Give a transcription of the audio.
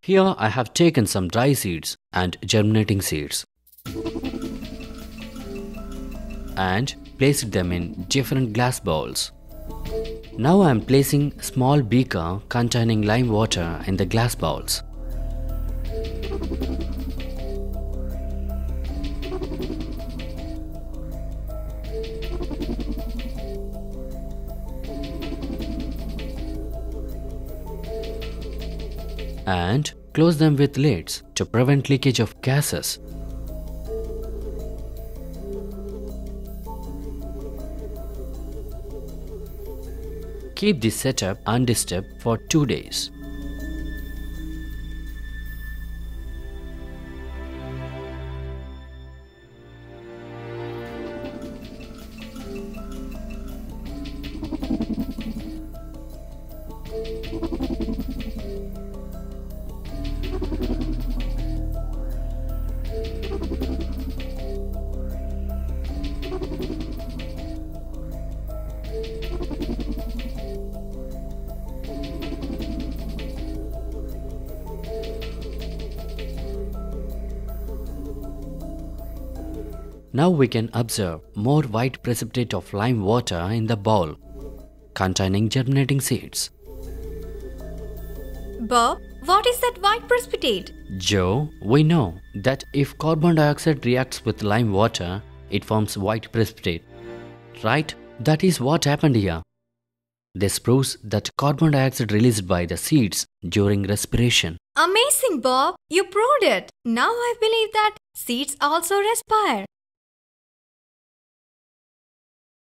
Here I have taken some dry seeds and germinating seeds and placed them in different glass bowls. Now I am placing small beaker containing lime water in the glass bowls. And close them with lids to prevent leakage of gases. Keep this setup undisturbed for 2 days. Now we can observe more white precipitate of lime water in the bowl containing germinating seeds. Bob, what is that white precipitate? Joe, we know that if carbon dioxide reacts with lime water, it forms white precipitate. Right? That is what happened here. This proves that carbon dioxide released by the seeds during respiration. Amazing, Bob! You proved it! Now I believe that seeds also respire.